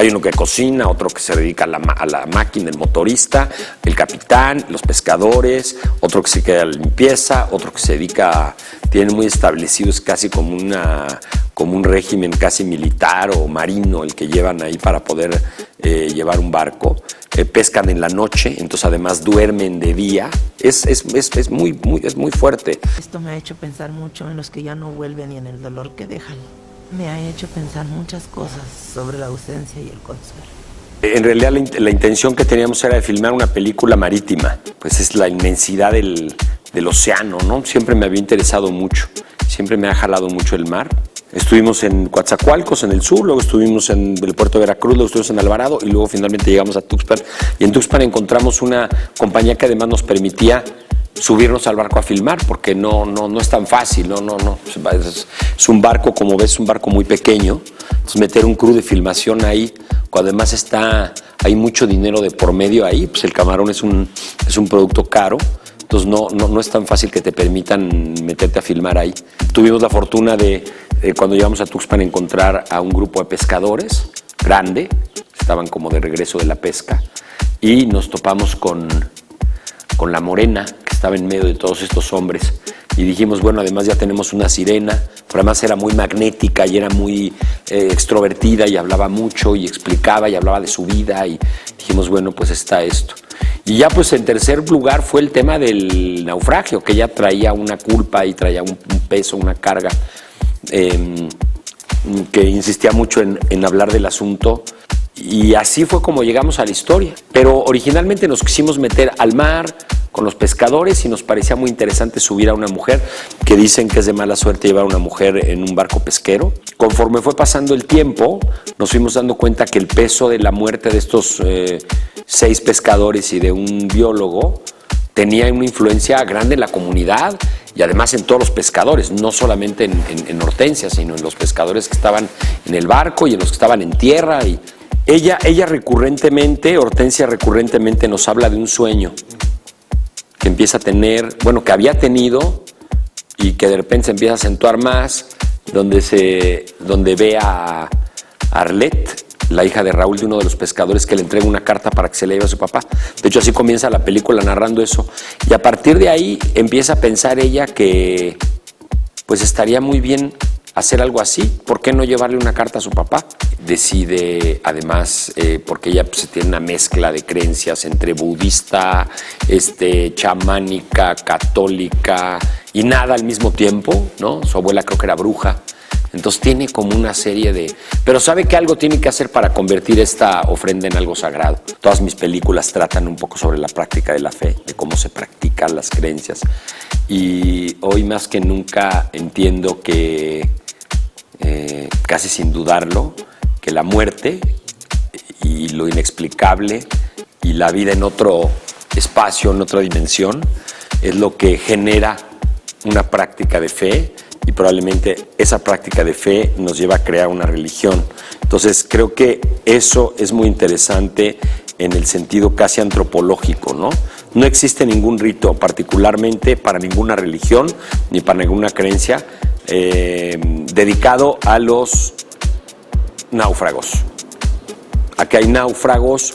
Hay uno que cocina, otro que se dedica a la máquina, el motorista, el capitán, los pescadores, otro que se queda a la limpieza, otro que se dedica, tienen muy establecido, es casi como un régimen casi militar o marino el que llevan ahí para poder llevar un barco. Pescan en la noche, entonces además duermen de día. Es muy fuerte. Esto me ha hecho pensar mucho en los que ya no vuelven y en el dolor que dejan. Me ha hecho pensar muchas cosas sobre la ausencia y el consuelo. En realidad la intención que teníamos era de filmar una película marítima, pues es la inmensidad del océano, ¿no? Siempre me había interesado mucho, siempre me ha jalado mucho el mar. Estuvimos en Coatzacoalcos, en el sur, luego estuvimos en el puerto de Veracruz, luego estuvimos en Alvarado y luego finalmente llegamos a Tuxpan. Y en Tuxpan encontramos una compañía que además nos permitía subirnos al barco a filmar, porque no es tan fácil, no. Es un barco, como ves, un barco muy pequeño. Entonces meter un crew de filmación ahí, cuando además hay mucho dinero de por medio ahí, pues el camarón es un producto caro. Entonces no es tan fácil que te permitan meterte a filmar ahí. Tuvimos la fortuna de cuando llegamos a Tuxpan encontrar a un grupo de pescadores grande, estaban como de regreso de la pesca, y nos topamos con la morena que estaba en medio de todos estos hombres. Y dijimos, bueno, además ya tenemos una sirena, pero además era muy magnética y era muy extrovertida y hablaba mucho y explicaba y hablaba de su vida, y dijimos, bueno, pues está esto. Y ya pues en tercer lugar fue el tema del naufragio, que ella traía una culpa y traía un peso, una carga, que insistía mucho en hablar del asunto. Y así fue como llegamos a la historia. Pero originalmente nos quisimos meter al mar con los pescadores y nos parecía muy interesante subir a una mujer, que dicen que es de mala suerte llevar a una mujer en un barco pesquero. Conforme fue pasando el tiempo, nos fuimos dando cuenta que el peso de la muerte de estos 6 pescadores y de un biólogo tenía una influencia grande en la comunidad y además en todos los pescadores, no solamente en Hortensia, sino en los pescadores que estaban en el barco y en los que estaban en tierra. Y ella recurrentemente, Hortensia recurrentemente nos habla de un sueño que empieza a tener, bueno, que había tenido y que de repente se empieza a acentuar más, donde ve a Arlette, la hija de Raúl, de uno de los pescadores, que le entrega una carta para que se la lleve a su papá. De hecho, así comienza la película, narrando eso. Y a partir de ahí empieza a pensar ella que pues estaría muy bien hacer algo así. ¿Por qué no llevarle una carta a su papá? Decide, además, porque ella pues, tiene una mezcla de creencias entre budista, chamánica, católica y nada al mismo tiempo, ¿no? Su abuela creo que era bruja. Entonces tiene como una serie de... Pero sabe que algo tiene que hacer para convertir esta ofrenda en algo sagrado. Todas mis películas tratan un poco sobre la práctica de la fe, de cómo se practican las creencias. Y hoy más que nunca entiendo que, casi sin dudarlo, que la muerte y lo inexplicable y la vida en otro espacio, en otra dimensión, es lo que genera una práctica de fe. Y probablemente esa práctica de fe nos lleva a crear una religión. Entonces creo que eso es muy interesante en el sentido casi antropológico, ¿no? No existe ningún rito, particularmente para ninguna religión ni para ninguna creencia, dedicado a los náufragos. Aquí hay náufragos,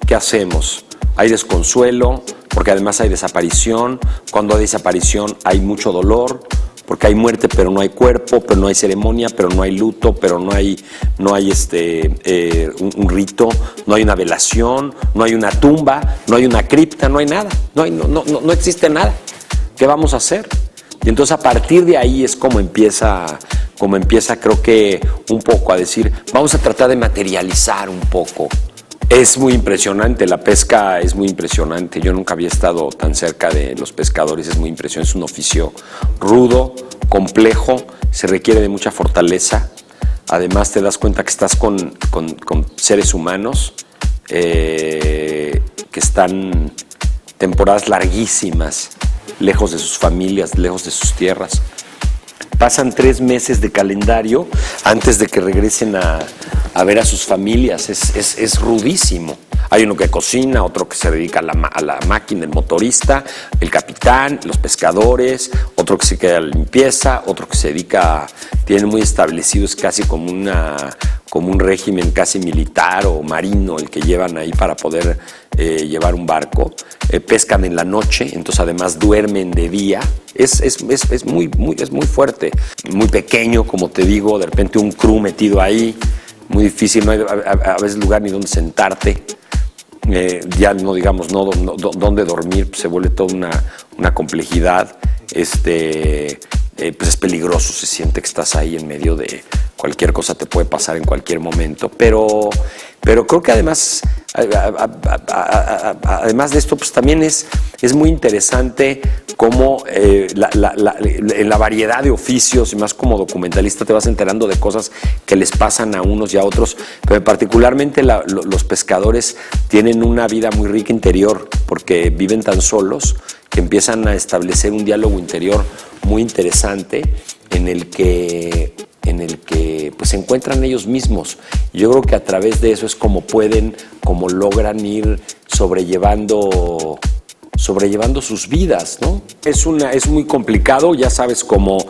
¿qué hacemos? Hay desconsuelo, porque además hay desaparición. Cuando hay desaparición hay mucho dolor, porque hay muerte pero no hay cuerpo, pero no hay ceremonia, pero no hay luto, pero no hay un rito, no hay una velación, no hay una tumba, no hay una cripta, no hay nada, no existe nada. ¿Qué vamos a hacer? Y entonces a partir de ahí es como empieza creo que un poco a decir, vamos a tratar de materializar un poco. Es muy impresionante, la pesca es muy impresionante. Yo nunca había estado tan cerca de los pescadores, es muy impresionante. Es un oficio rudo, complejo, se requiere de mucha fortaleza. Además te das cuenta que estás con seres humanos que están temporadas larguísimas, lejos de sus familias, lejos de sus tierras. Pasan 3 meses de calendario antes de que regresen a ver a sus familias. Es rudísimo. Hay uno que cocina, otro que se dedica a la máquina, el motorista, el capitán, los pescadores, otro que se queda a la limpieza, otro que se dedica, tiene muy establecido, es casi como como un régimen casi militar o marino el que llevan ahí para poder llevar un barco. Pescan en la noche, entonces además duermen de día. Es muy fuerte, muy pequeño, como te digo, de repente un crew metido ahí, muy difícil, no hay a veces lugar ni donde sentarte. Ya no digamos dónde dormir, pues se vuelve toda una complejidad. Pues es peligroso, se siente que estás ahí en medio de cualquier cosa, te puede pasar en cualquier momento, pero creo que además de esto, pues también es muy interesante cómo en la variedad de oficios, y más como documentalista te vas enterando de cosas que les pasan a unos y a otros, pero particularmente los pescadores tienen una vida muy rica interior, porque viven tan solos que empiezan a establecer un diálogo interior muy interesante en el que pues se encuentran ellos mismos. Yo creo que a través de eso es como logran ir sobrellevando sus vidas, ¿no? Es muy complicado, ya sabes cómo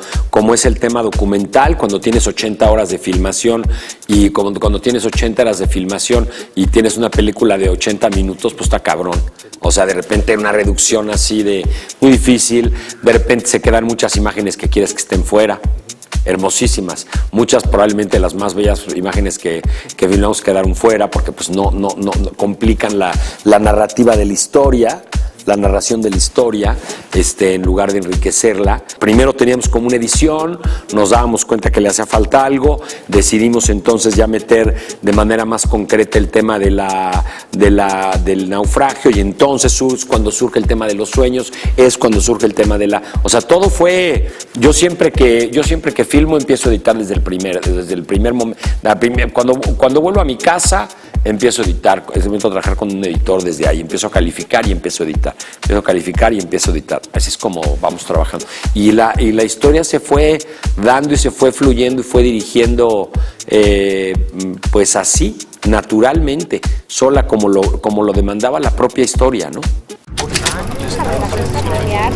es el tema documental, cuando tienes 80 horas de filmación y cuando tienes 80 horas de filmación y tienes una película de 80 minutos, pues está cabrón. O sea, de repente una reducción así de muy difícil, de repente se quedan muchas imágenes que quieres que estén fuera. Hermosísimas, muchas probablemente las más bellas imágenes que filmamos quedaron fuera porque pues no complican la narrativa de la historia, la narración de la historia, en lugar de enriquecerla. Primero teníamos como una edición, nos dábamos cuenta que le hacía falta algo, decidimos entonces ya meter de manera más concreta el tema del naufragio, y entonces cuando surge el tema de los sueños, es cuando surge el tema o sea, todo fue, yo siempre que filmo empiezo a editar desde el primer momento, cuando vuelvo a mi casa empiezo a editar, empiezo a trabajar con un editor desde ahí, empiezo a calificar y empiezo a editar, así es como vamos trabajando, y la historia se fue dando y se fue fluyendo y fue dirigiendo pues así, naturalmente, sola como lo demandaba la propia historia, ¿no? Esa relación familiar.